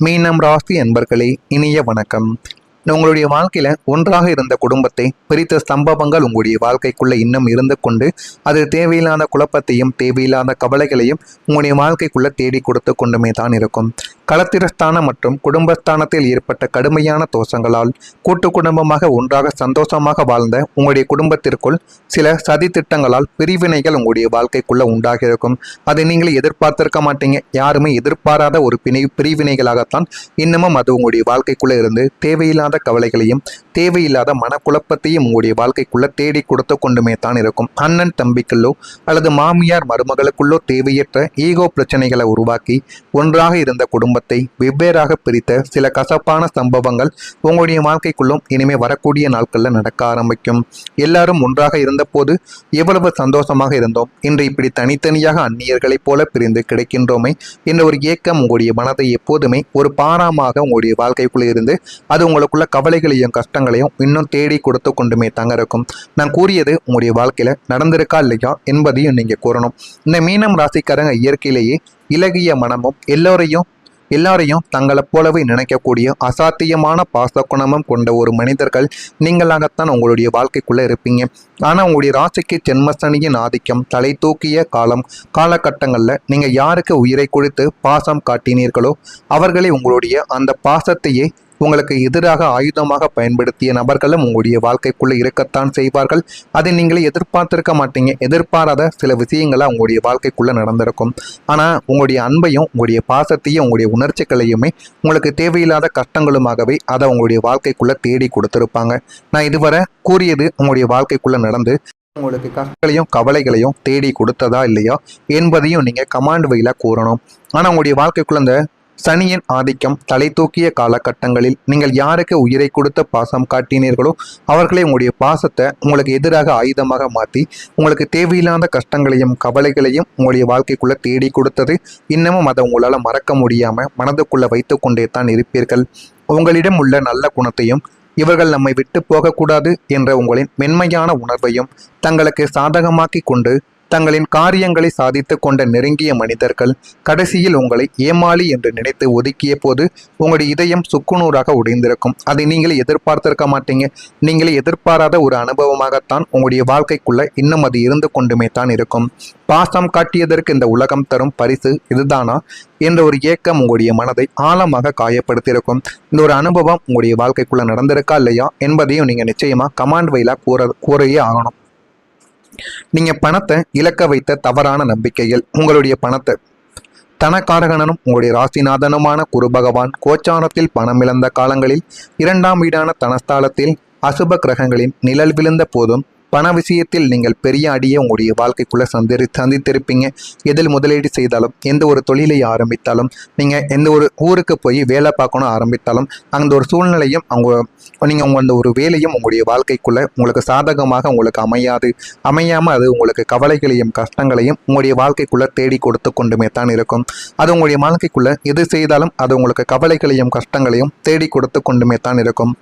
மீனம் ராசி என்பர்களே, இனிய வணக்கம். உங்களுடைய வாழ்க்கையில ஒன்றாக இருந்த குடும்பத்தை பிரித்த சம்பவங்கள் உங்களுடைய வாழ்க்கைக்குள்ள இன்னும் இருந்து கொண்டு அது தேவையில்லாத குழப்பத்தையும் தேவையில்லாத கவலைகளையும் உங்களுடைய வாழ்க்கைக்குள்ள தேடி கொடுத்து கொண்டுமே தான் இருக்கும். களத்திரஸ்தானம் மற்றும் குடும்பஸ்தானத்தில் ஏற்பட்ட கடுமையான தோஷங்களால் கூட்டு குடும்பமாக ஒன்றாக சந்தோஷமாக வாழ்ந்த உங்களுடைய குடும்பத்திற்குள் சில சதி திட்டங்களால் பிரிவினைகள் உங்களுடைய வாழ்க்கைக்குள்ள உண்டாகி இருக்கும். அதை நீங்கள் எதிர்பார்த்திருக்க மாட்டீங்க. யாருமே எதிர்பாராத ஒரு பிரிவினைகளாகத்தான் இன்னமும் அது உங்களுடைய வாழ்க்கைக்குள்ள இருந்து தேவையில்லாத கவலைகளையும் தேவையில்லாத மனக்குழப்பத்தையும் உங்களுடைய வாழ்க்கைக்குள்ள தேடி கொடுத்து கொண்டுமே தான் இருக்கும். அண்ணன் தம்பிக்குள்ளோ அல்லது மாமியார் மருமகளுக்குள்ளோ தேவையற்ற ஈகோ பிரச்சனைகளை உருவாக்கி ஒன்றாக இருந்த குடும்பத்தை வெவ்வேறாக பிரித்த சில கசப்பான சம்பவங்கள் உங்களுடைய வாழ்க்கைக்குள்ளும் இனிமே வரக்கூடிய நாட்கள்ல நடக்க ஆரம்பிக்கும். எல்லாரும் ஒன்றாக இருந்த போது எவ்வளவு சந்தோஷமாக இருந்தோம், இன்று இப்படி தனித்தனியாக அந்நியர்களைப் போல பிரிந்து கிடைக்கின்றோமே என்ற ஒரு ஏக்கம் உங்களுடைய மனதை எப்போதுமே ஒரு பாரமாக உங்களுடைய வாழ்க்கைக்குள்ள இருந்து அது உங்களுக்குள்ள கவலைகளையும் கஷ்டங்களையும் இன்னும் தேடி கொடுத்து கொண்டுமே தாங்க இருக்கும். நான் கூறியது உங்களுடைய வாழ்க்கையில நடந்திருக்கா இல்லையா என்பதையும் நீங்க கூறணும். இந்த மீனம் ராசிக்காரங்க இயற்கையிலேயே இலகிய மனமும் எல்லாரையும் தங்களை போலவே நினைக்கக்கூடிய அசாத்தியமான பாசக்குணமும் கொண்ட ஒரு மனிதர்கள் நீங்களாகத்தான் உங்களுடைய வாழ்க்கைக்குள்ள இருப்பீங்க. ஆனால் உங்களுடைய ராசிக்கு ஜென்மசனியின் ஆதிக்கம் தலை தூக்கிய காலகட்டங்களில் நீங்கள் யாருக்கு உயிரை கொடுத்து பாசம் காட்டினீர்களோ அவர்களே உங்களுடைய அந்த பாசத்தையே உங்களுக்கு எதிராக ஆயுதமாக பயன்படுத்திய நபர்களும் உங்களுடைய வாழ்க்கைக்குள்ளே இருக்கத்தான் செய்வார்கள். அதை நீங்களே எதிர்பார்த்திருக்க மாட்டீங்க. எதிர்பாராத சில விஷயங்களா உங்களுடைய வாழ்க்கைக்குள்ளே நடந்திருக்கும். ஆனால் உங்களுடைய அன்பையும் உங்களுடைய பாசத்தையும் உங்களுடைய உணர்ச்சிகளையுமே உங்களுக்கு தேவையில்லாத கஷ்டங்களுமாகவே அதை உங்களுடைய வாழ்க்கைக்குள்ளே தேடி கொடுத்துருப்பாங்க. நான் இதுவரை கூறியது உங்களுடைய வாழ்க்கைக்குள்ளே நடந்து உங்களுக்கு கஷ்டங்களையும் கவலைகளையும் தேடி கொடுத்ததா இல்லையா என்பதையும் நீங்கள் கமாண்ட் வழியில் கூறணும். ஆனால் உங்களுடைய வாழ்க்கைக்குள்ள இந்த சனியின் ஆதிக்கம் தலை தூக்கிய காலகட்டங்களில் நீங்கள் யாருக்கு உயிரை கொடுத்த பாசம் காட்டினீர்களோ அவர்களே உங்களுடைய பாசத்தை உங்களுக்கு எதிராக ஆயுதமாக மாற்றி உங்களுக்கு தேவையில்லாத கஷ்டங்களையும் கவலைகளையும் உங்களுடைய வாழ்க்கைக்குள்ளே தேடி கொடுத்தது இன்னமும் அதை உங்களால் மறக்க முடியாமல் மனதுக்குள்ளே வைத்து கொண்டே தான் இருப்பீர்கள். உங்களிடம் உள்ள நல்ல குணத்தையும் இவர்கள் நம்மை விட்டு போகக்கூடாது என்ற உங்களின் மென்மையான உணர்வையும் தங்களுக்கு சாதகமாக்கி கொண்டு தங்களின் காரியங்களை சாதித்து கொண்ட நெருங்கிய மனிதர்கள் கடைசியில் உங்களை ஏமாளி என்று நினைத்து ஒதுக்கிய போது உங்களுடைய இதயம் சுக்குநூறாக உடைந்திருக்கும். அதை நீங்களே எதிர்பார்த்திருக்க மாட்டீங்க. நீங்களே எதிர்பாராத ஒரு அனுபவமாகத்தான் உங்களுடைய வாழ்க்கைக்குள்ள இன்னும் அது இருந்து கொண்டுமே தான் இருக்கும். பாசம் காட்டியதற்கு இந்த உலகம் தரும் பரிசு இதுதானா என்ற ஒரு ஏக்கம் உங்களுடைய மனதை ஆழமாக காயப்படுத்தியிருக்கும். இந்த ஒரு அனுபவம் உங்களுடைய வாழ்க்கைக்குள்ள நடந்திருக்கா இல்லையா என்பதையும் நீங்க நிச்சயமா கமாண்ட் வழியா கூறையே ஆகணும். நீங்க பணத்தை இழக்க வைத்த தவறான நம்பிக்கைகள் உங்களுடைய பணத்தை தனக்காரகனும் உங்களுடைய ராசிநாதனுமான குரு பகவான் கோச்சாரத்தில் பணம் இழந்த காலங்களில் 2ஆம் வீடான தனஸ்தானத்தில் அசுப கிரகங்களின் நிழல் விழுந்த போதும் பண விஷயத்தில் நீங்கள் பெரிய அடியை உங்களுடைய வாழ்க்கைக்குள்ளே சந்தித்திருப்பீங்க. எதில் முதலீடு செய்தாலும் எந்த ஒரு தொழிலை ஆரம்பித்தாலும் நீங்கள் எந்த ஒரு ஊருக்கு போய் வேலை பார்க்கணும் ஆரம்பித்தாலும் அந்த ஒரு சூழ்நிலையும் நீங்கள் அந்த ஒரு வேலையும் உங்களுடைய வாழ்க்கைக்குள்ளே உங்களுக்கு சாதகமாக உங்களுக்கு அமையாமல் அது உங்களுக்கு கவலைகளையும் கஷ்டங்களையும் உங்களுடைய வாழ்க்கைக்குள்ளே தேடி கொடுத்து கொண்டுமே தான் இருக்கும். அது உங்களுடைய வாழ்க்கைக்குள்ளே எது செய்தாலும் அது உங்களுக்கு கவலைகளையும் கஷ்டங்களையும் தேடி கொடுத்து கொண்டுமே தான் இருக்கும்.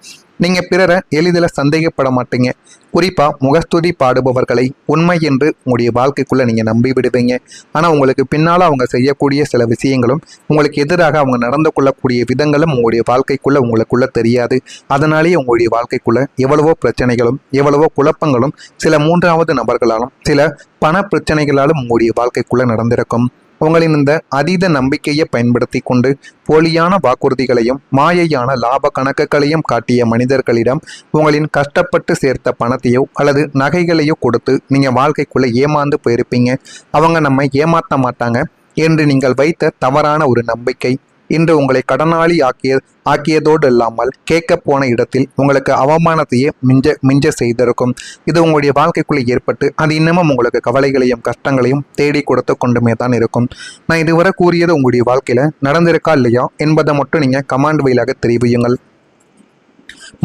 நீங்கள் பிறரை எளிதில் சந்தேகப்பட மாட்டீங்க. குறிப்பாக முகஸ்துதி பாடுபவர்களை உண்மை என்று உங்களுடைய வாழ்க்கைக்குள்ளே நீங்கள் நம்பி விடுவீங்க. ஆனால் உங்களுக்கு பின்னால் அவங்க செய்யக்கூடிய சில விஷயங்களும் உங்களுக்கு எதிராக அவங்க நடந்து கொள்ளக்கூடிய விதங்களும் உங்களுடைய வாழ்க்கைக்குள்ளே உங்களுக்குள்ளே தெரியாது. அதனாலேயே உங்களுடைய வாழ்க்கைக்குள்ளே எவ்வளவோ பிரச்சனைகளும் எவ்வளவோ குழப்பங்களும் சில 3வது நபர்களாலும் சில பண பிரச்சனைகளாலும் உங்களுடைய வாழ்க்கைக்குள்ளே நடந்திருக்கும். உங்களின் இந்த அதீத நம்பிக்கையை பயன்படுத்தி கொண்டு போலியான வாக்குறுதிகளையும் மாயையான லாப கணக்குகளையும் காட்டிய மனிதர்களிடம் உங்களின் கஷ்டப்பட்டு சேர்த்த பணத்தையோ அல்லது நகைகளையோ கொடுத்து நீங்கள் வாழ்க்கைக்குள்ளே ஏமாந்து போயிருப்பீங்க. அவங்க நம்மை ஏமாற்ற மாட்டாங்க என்று நீங்கள் வைத்த தவறான ஒரு நம்பிக்கை இன்று உங்களை கடனாளி ஆக்கியதோடு இல்லாமல் கேட்க போன இடத்தில் உங்களுக்கு அவமானத்தையே மிஞ்ச செய்திருக்கும். இது உங்களுடைய வாழ்க்கைக்குள்ளே ஏற்பட்டு அது இன்னமும் உங்களுக்கு கவலைகளையும் கஷ்டங்களையும் தேடி கொடுத்து கொண்டுமே தான் இருக்கும். நான் இதுவரை கூறியது உங்களுடைய வாழ்க்கையில நடந்திருக்கா இல்லையா என்பதை மட்டும் நீங்க கமாண்ட் வழியாக தெரிவியுங்கள்.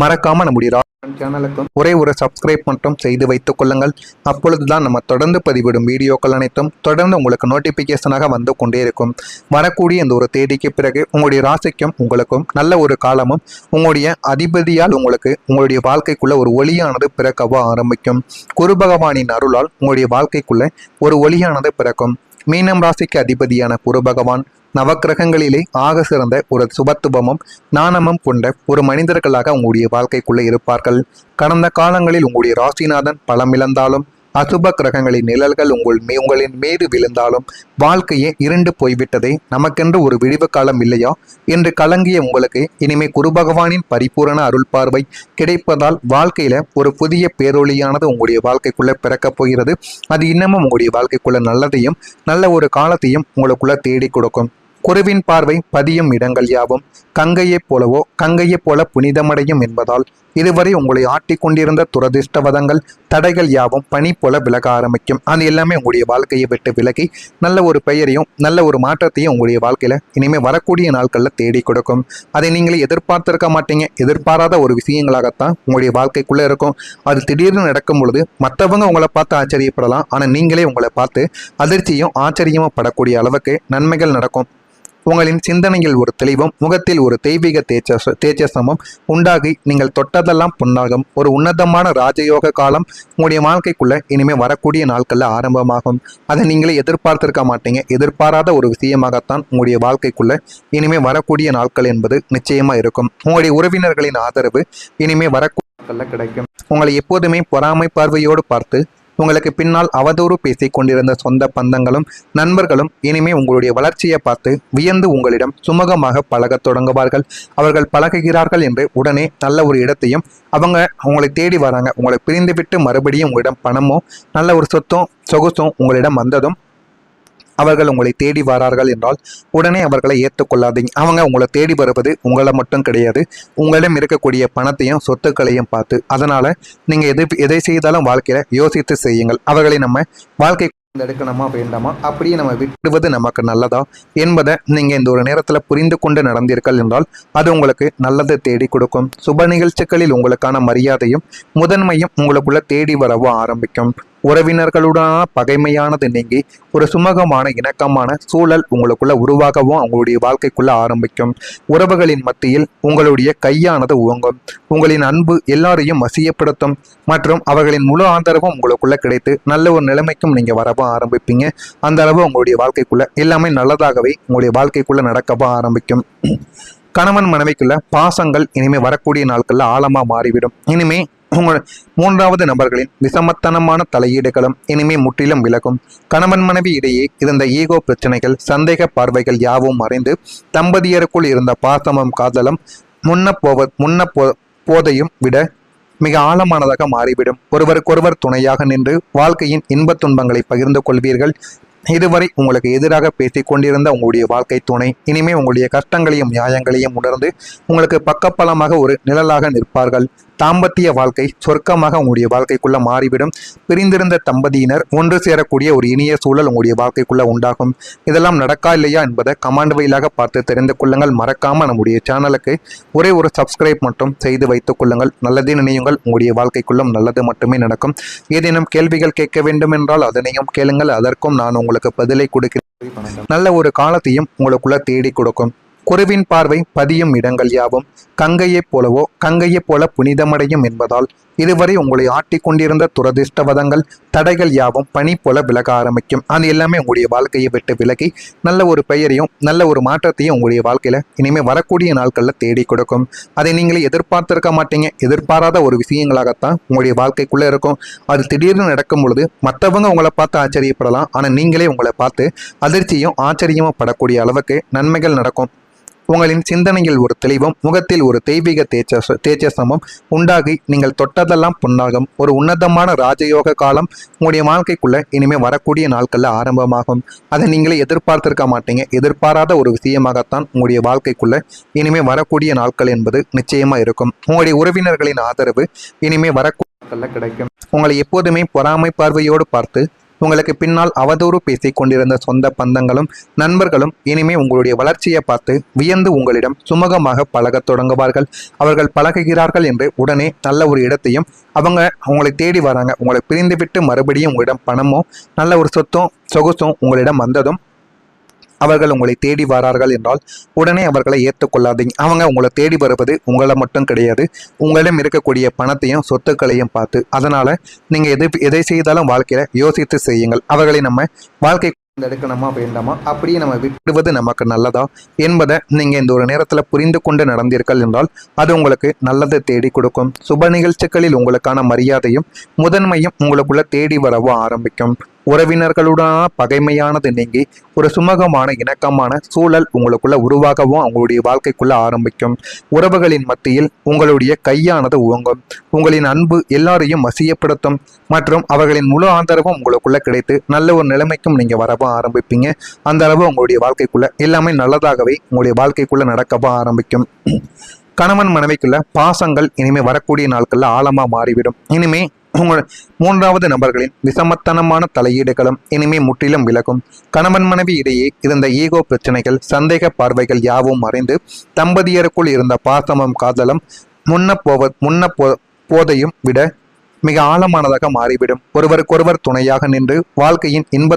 மறக்காம நம்முடைய சேனலுக்கும் ஒரே ஒரு சப்ஸ்கிரைப் மட்டும் செய்து வைத்துக் கொள்ளுங்கள். அப்பொழுதுதான் நம்ம தொடர்ந்து பதிவிடும் வீடியோக்கள் அனைத்தும் தொடர்ந்து உங்களுக்கு நோட்டிபிகேஷனாக வந்து கொண்டே இருக்கும். வரக்கூடிய இந்த ஒரு தேதிக்கு பிறகு உங்களுடைய ராசிக்கும் உங்களுக்கும் நல்ல ஒரு காலமும் உங்களுடைய அதிபதியால் உங்களுடைய வாழ்க்கைக்குள்ள ஒரு ஒளியானது பிறக்கவோ ஆரம்பிக்கும். குரு பகவானின் அருளால் உங்களுடைய வாழ்க்கைக்குள்ள ஒரு ஒளியானது பிறக்கும். மீனம் ராசிக்கு அதிபதியான குரு பகவான் நவக்கிரகங்களிலே ஆக சிறந்த ஒரு சுபத்துவமும் நாணமும் கொண்ட ஒரு மனிதர்களாக உங்களுடைய வாழ்க்கைக்குள்ளே இருப்பார்கள். கடந்த காலங்களில் உங்களுடைய ராசிநாதன் பலமிழந்தாலும் அசுப கிரகங்களின் நிழல்கள் உங்களின் மீது விழுந்தாலும் வாழ்க்கையே இருண்டு போய்விட்டதே, நமக்கென்று ஒரு விடிவு காலம் இல்லையா என்று கலங்கிய உங்களுக்கு இனிமே குரு பகவானின் பரிபூரண அருள் பார்வை கிடைப்பதால் வாழ்க்கையில ஒரு புதிய பேரொளியானது உங்களுடைய வாழ்க்கைக்குள்ள பிறக்கப் போகிறது. அது இன்னமும் உங்களுடைய வாழ்க்கைக்குள்ள நல்லதையும் நல்ல ஒரு காலத்தையும் உங்களுக்குள்ள தேடி கொடுக்கும். குருவின் பார்வை பதியும் இடங்கள் யாவும் கங்கையைப் போலவோ கங்கையைப் போல புனிதமடையும் என்பதால் இதுவரை உங்களை ஆட்டிக்கொண்டிருந்த துரதிர்ஷ்டவதங்கள் தடைகள் யாவும் பனி போல விலக ஆரம்பிக்கும். அது எல்லாமே உங்களுடைய வாழ்க்கையை விட்டு விலகி நல்ல ஒரு பெயரையும் நல்ல ஒரு மாற்றத்தையும் உங்களுடைய வாழ்க்கையில இனிமே வரக்கூடிய நாட்கள்ல தேடி கொடுக்கும். அதை நீங்களே எதிர்பார்த்திருக்க மாட்டீங்க. எதிர்பாராத ஒரு விஷயங்களாகத்தான் உங்களுடைய வாழ்க்கைக்குள்ள இருக்கும். அது திடீர்னு நடக்கும் பொழுது மற்றவங்க உங்களை பார்த்து ஆச்சரியப்படலாம். ஆனா நீங்களே உங்களை பார்த்து அதிர்ச்சியும் ஆச்சரியமும் படக்கூடிய அளவுக்கு நன்மைகள் நடக்கும். உங்களின் சிந்தனையில் ஒரு தெளிவும் முகத்தில் ஒரு தெய்வீக தேஜசமும் உண்டாகி நீங்கள் தொட்டதெல்லாம் பொன்னாகும். ஒரு உன்னதமான ராஜயோக காலம் உங்களுடைய வாழ்க்கைக்குள்ள இனிமே வரக்கூடிய நாட்கள்ல ஆரம்பமாகும். அதை நீங்களே எதிர்பார்த்திருக்க மாட்டீங்க. எதிர்பாராத ஒரு விஷயமாகத்தான் உங்களுடைய வாழ்க்கைக்குள்ள இனிமே வரக்கூடிய நாட்கள் என்பது நிச்சயமா இருக்கும். உங்களுடைய உறவினர்களின் ஆதரவு இனிமே வரக்கூடிய நாட்கள்ல கிடைக்கும். உங்களை எப்போதுமே பொறாமை பார்வையோடு பார்த்து உங்களுக்கு பின்னால் அவதூறு பேசிக் கொண்டிருந்த சொந்த பந்தங்களும் நண்பர்களும் இனிமே உங்களுடைய வளர்ச்சியை பார்த்து வியந்து உங்களிடம் சுமூகமாக பழகத் தொடங்குவார்கள். அவர்கள் பழகுகிறார்கள் என்று உடனே நல்ல ஒரு இடத்தையும் அவங்க உங்களை தேடி வராங்க. உங்களை பிரிந்துவிட்டு மறுபடியும் உங்களிடம் பணமோ நல்ல ஒரு சொத்தும் சொகுசும் உங்களிடம் வந்ததும் அவர்கள் உங்களை தேடி வரார்கள் என்றால் உடனே அவர்களை ஏற்றுக்கொள்ளாதீங்க. அவங்க உங்களை தேடி வருவது உங்களை மட்டும் கிடையாது, உங்களிடம் இருக்கக்கூடிய பணத்தையும் சொத்துக்களையும் பார்த்து. அதனால நீங்க எதை செய்தாலும் வாழ்க்கையில யோசித்து செய்யுங்கள். அவர்களை நம்ம வாழ்க்கை எடுக்கணுமா வேண்டாமா, அப்படியே நம்ம விட்டுவது நமக்கு நல்லதா என்பதை நீங்க இந்த ஒரு நேரத்தில் புரிந்து கொண்டு நடந்தீர்கள் என்றால் அது உங்களுக்கு நல்லதை தேடி கொடுக்கும். சுப நிகழ்ச்சிகளில் உங்களுக்கான மரியாதையும் முதன்மையும் உங்களுக்குள்ள தேடி வரவும் ஆரம்பிக்கும். உறவினர்களுடனான பகைமையானது நீங்கி ஒரு சுமூகமான இணக்கமான சூழல் உங்களுக்குள்ள உருவாகவும் உங்களுடைய வாழ்க்கைக்குள்ள ஆரம்பிக்கும். உறவுகளின் மத்தியில் உங்களுடைய கையானது உவங்கும். உங்களின் அன்பு எல்லாரையும் வசியப்படுத்தும் மற்றும் அவர்களின் முழு ஆதரவும் உங்களுக்குள்ள கிடைத்து நல்ல ஒரு நிலைமைக்கும் நீங்க வரவும் ஆரம்பிப்பீங்க. அந்த அளவு உங்களுடைய வாழ்க்கைக்குள்ள எல்லாமே நல்லதாகவே உங்களுடைய வாழ்க்கைக்குள்ள நடக்கவும் ஆரம்பிக்கும். கணவன் மனைவிக்குள்ள பாசங்கள் இனிமே வரக்கூடிய நாட்கள்ல ஆழமா மாறிவிடும். இனிமே உங்கள் மூன்றாவது நபர்களின் விசமத்தனமான தலையீடுகளும் இனிமே முற்றிலும் விலகும். கணவன் மனைவி இடையே இருந்த ஈகோ பிரச்சனைகள் சந்தேக பார்வைகள் யாவும் மறைந்து தம்பதியருக்குள் இருந்த பாசமும் காதலும் முன்ன போதையும் விட மிக ஆழமானதாக மாறிவிடும். ஒருவருக்கொருவர் துணையாக நின்று வாழ்க்கையின் இன்பத் துன்பங்களை பகிர்ந்து கொள்வீர்கள். இதுவரை உங்களுக்கு எதிராக பேசிக் கொண்டிருந்த உங்களுடைய வாழ்க்கை துணை இனிமே உங்களுடைய கஷ்டங்களையும் நியாயங்களையும் உணர்ந்து உங்களுக்கு பக்கபலமாக ஒரு நிழலாக நிற்பார்கள். தாம்பத்திய வாழ்க்கை சொர்க்கமாக உங்களுடைய வாழ்க்கைக்குள்ள மாறிவிடும். பிரிந்திருந்த தம்பதியினர் ஒன்று சேரக்கூடிய ஒரு இனிய சூழல் உங்களுடைய வாழ்க்கைக்குள்ள உண்டாகும். இதெல்லாம் நடக்கா இல்லையா என்பதை கமாண்ட் வழியாக பார்த்து தெரிந்து கொள்ளுங்கள். மறக்காம நம்முடைய சேனலுக்கு ஒரே ஒரு சப்ஸ்கிரைப் மட்டும் செய்து வைத்துக் கொள்ளுங்கள். நல்லதே நினையுங்கள். உங்களுடைய வாழ்க்கைக்குள்ளும் நல்லது மட்டுமே நடக்கும். ஏதேனும் கேள்விகள் கேட்க வேண்டும் என்றால் அதனையும் கேளுங்கள். அதற்கும் நான் உங்களுக்கு பதிலை கொடுக்கிறேன். நல்ல ஒரு காலத்தையும் உங்களுக்குள்ள தேடி கொடுக்கும். குருவின் பார்வை பதியும் இடங்கள் யாவும் கங்கையைப் போலவோ கங்கையைப் போல புனிதமடையும் என்பதால் இதுவரை உங்களை ஆட்டிக்கொண்டிருந்த துரதிர்ஷ்டவதங்கள் தடைகள் யாவும் பனி போல விலக ஆரம்பிக்கும். அது எல்லாமே உங்களுடைய வாழ்க்கையை விட்டு விலகி நல்ல ஒரு பெயரையும் நல்ல ஒரு மாற்றத்தையும் உங்களுடைய வாழ்க்கையில இனிமே வரக்கூடிய நாட்கள்ல தேடி கொடுக்கும். அதை நீங்களே எதிர்பார்த்திருக்க மாட்டீங்க. எதிர்பாராத ஒரு விஷயங்களாகத்தான் உங்களுடைய வாழ்க்கைக்குள்ள இருக்கும். அது திடீர்னு நடக்கும் பொழுது மற்றவங்க உங்களை பார்த்து ஆச்சரியப்படலாம். ஆனா நீங்களே உங்களை பார்த்து அதிர்ச்சியும் ஆச்சரியமும் படக்கூடிய அளவுக்கு நன்மைகள் நடக்கும். உங்களின் சிந்தனையில் ஒரு தெளிவும் முகத்தில் ஒரு தெய்வீக தேஜசமும் உண்டாகி நீங்கள் தொட்டதெல்லாம் பொன்னாகும். ஒரு உன்னதமான ராஜயோக காலம் உங்களுடைய வாழ்க்கைக்குள்ள இனிமே வரக்கூடிய நாட்கள்ல ஆரம்பமாகும். அதை நீங்களே எதிர்பார்த்திருக்க மாட்டீங்க. எதிர்பாராத ஒரு விஷயமாகத்தான் உங்களுடைய வாழ்க்கைக்குள்ள இனிமே வரக்கூடிய நாட்கள் என்பது நிச்சயமா இருக்கும். உங்களுடைய உறவினர்களின் ஆதரவு இனிமே வரக்கூடிய நாட்கள்ல கிடைக்கும். உங்களை எப்போதுமே பொறாமை பார்வையோடு பார்த்து உங்களுக்கு பின்னால் அவதூறு பேசிக் கொண்டிருந்த சொந்த பந்தங்களும் நண்பர்களும் இனிமே உங்களுடைய வளர்ச்சியை பார்த்து வியந்து உங்களிடம் சுமூகமாக பழகத் தொடங்குவார்கள். அவர்கள் பழகுகிறார்கள் என்று உடனே நல்ல ஒரு இடத்தையும் அவங்க உங்களை தேடி வராங்க. உங்களை பிரிந்துவிட்டு மறுபடியும் உங்களிடம் பணமோ நல்ல ஒரு சொத்தும் சொகுசும் உங்களிடம் வந்ததும் அவர்கள் உங்களை தேடி வரார்கள் என்றால் உடனே அவர்களை ஏற்றுக்கொள்ளாதீங்க. அவங்க உங்களை தேடி வருவது உங்களை மட்டும் கிடையாது, உங்களிடம் இருக்கக்கூடிய பணத்தையும் சொத்துக்களையும் பார்த்து. அதனால நீங்க எதை செய்தாலும் வாழ்க்கையில யோசித்து செய்யுங்கள். அவர்களை நம்ம வாழ்க்கை எடுக்கணுமா வேண்டாமா, அப்படியே நம்ம விட்டுவது நமக்கு நல்லதா என்பதை நீங்கள் இந்த ஒரு நேரத்தில் புரிந்து கொண்டு நடந்தீர்கள் என்றால் அது உங்களுக்கு நல்லதை தேடி கொடுக்கும். சுப நிகழ்ச்சிகளில் உங்களுக்கான மரியாதையும் முதன்மையும் உங்களுக்குள்ள தேடி வரவோ ஆரம்பிக்கும். உறவினர்களுடனான பகைமையானது நீங்கி ஒரு சுமூகமான இணக்கமான சூழல் உங்களுக்குள்ள உருவாகவும் அவங்களுடைய வாழ்க்கைக்குள்ள ஆரம்பிக்கும். உறவுகளின் மத்தியில் உங்களுடைய கையானது ஓங்கும். உங்களின் அன்பு எல்லாரையும் வசியப்படுத்தும் மற்றும் அவர்களின் முழு ஆதரவும் உங்களுக்குள்ள கிடைத்து நல்ல ஒரு நிலைமைக்கும் நீங்க வரவும் ஆரம்பிப்பீங்க. அந்த அளவு உங்களுடைய வாழ்க்கைக்குள்ள எல்லாமே நல்லதாகவே உங்களுடைய வாழ்க்கைக்குள்ள நடக்கவும் ஆரம்பிக்கும். கணவன் மனைவிக்குள்ள பாசங்கள் இனிமே வரக்கூடிய நாட்கள்ல ஆழமா மாறிவிடும். இனிமே உங்கள் மூன்றாவது நபர்களின் விசமத்தனமான தலையீடுகளும் இனிமே முற்றிலும் விலகும். கணவன் மனைவி இடையே இருந்த ஈகோ பிரச்சனைகள், சந்தேக பார்வைகள் யாவும் மறைந்து தம்பதியருக்குள் இருந்த பாசமும் காதலும் போதையும் விட மிக ஆழமானதாக மாறிவிடும். ஒருவருக்கொருவர் துணையாக நின்று வாழ்க்கையின் இன்ப